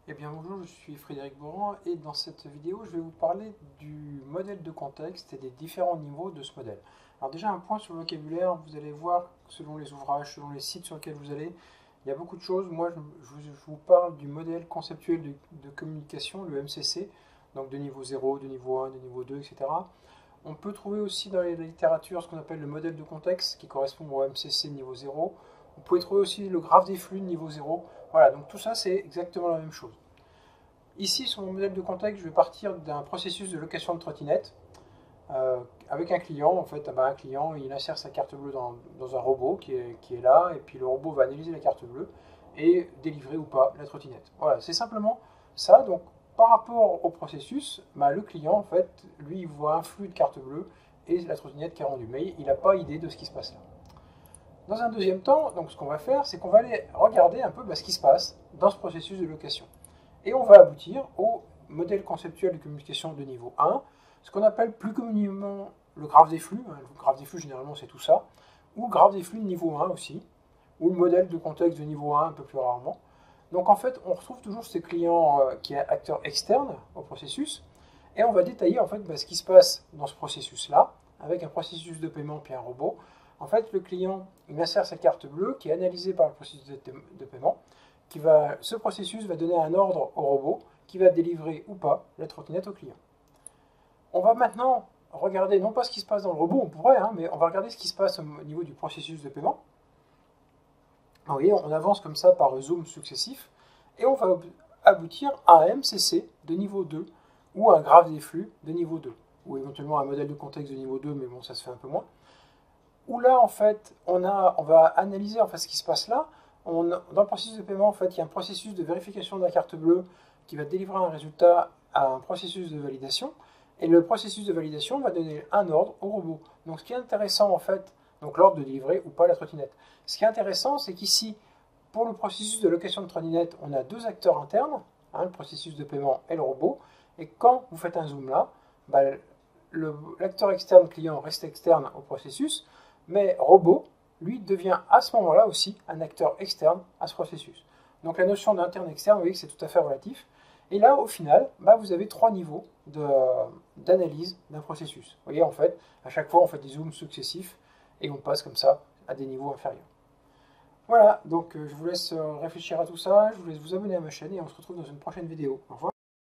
Eh bien bonjour, je suis Frédéric Bourran et dans cette vidéo je vais vous parler du modèle de contexte et des différents niveaux de ce modèle. Alors déjà un point sur le vocabulaire, vous allez voir selon les ouvrages, selon les sites sur lesquels vous allez, il y a beaucoup de choses. Moi je vous parle du modèle conceptuel de communication, le MCC, donc de niveau 0, de niveau 1, de niveau 2, etc. On peut trouver aussi dans la littérature ce qu'on appelle le modèle de contexte qui correspond au MCC niveau 0. Vous pouvez trouver aussi le graphe des flux de niveau 0. Voilà, donc tout ça c'est exactement la même chose. Ici, sur mon modèle de contexte, je vais partir d'un processus de location de trottinette avec un client. En fait, un client, il insère sa carte bleue dans un robot qui est là, et puis le robot va analyser la carte bleue et délivrer ou pas la trottinette. Voilà, c'est simplement ça. Donc, par rapport au processus, le client, en fait, lui, il voit un flux de carte bleue et la trottinette qui est rendue, mais il n'a pas idée de ce qui se passe là. Dans un deuxième temps, donc, ce qu'on va faire, c'est qu'on va aller regarder un peu ce qui se passe dans ce processus de location. Et on va aboutir au modèle conceptuel de communication de niveau 1, ce qu'on appelle plus communément le graphe des flux. Le graphe des flux, généralement, c'est tout ça. Ou le graphe des flux de niveau 1 aussi. Ou le modèle de contexte de niveau 1 un peu plus rarement. Donc en fait, on retrouve toujours ces clients qui est acteur externe au processus. Et on va détailler en fait ce qui se passe dans ce processus-là, avec un processus de paiement puis un robot. En fait, le client, il insère sa carte bleue qui est analysée par le processus de paiement. Ce processus va donner un ordre au robot qui va délivrer ou pas la trottinette au client. On va maintenant regarder non pas ce qui se passe dans le robot, on pourrait, mais on va regarder ce qui se passe au niveau du processus de paiement. Vous voyez, on avance comme ça par zoom successif et on va aboutir à un MCC de niveau 2 ou un graphe des flux de niveau 2 ou éventuellement un modèle de contexte de niveau 2, mais bon, ça se fait un peu moins. Où là, en fait, on va analyser en fait, ce qui se passe là. Dans le processus de paiement, en fait, il y a un processus de vérification de la carte bleue qui va délivrer un résultat à un processus de validation. Et le processus de validation va donner un ordre au robot. Donc, ce qui est intéressant, en fait, donc l'ordre de délivrer ou pas la trottinette. Ce qui est intéressant, c'est qu'ici, pour le processus de location de trottinette, on a deux acteurs internes, le processus de paiement et le robot. Et quand vous faites un zoom là, l'acteur externe client reste externe au processus, mais robot, lui, devient à ce moment-là aussi un acteur externe à ce processus. Donc la notion d'interne-externe, vous voyez que c'est tout à fait relatif. Et là, au final, vous avez trois niveaux d'analyse d'un processus. Vous voyez, en fait, à chaque fois, on fait des zooms successifs et on passe comme ça à des niveaux inférieurs. Voilà, donc je vous laisse réfléchir à tout ça, je vous laisse vous abonner à ma chaîne et on se retrouve dans une prochaine vidéo. Au revoir.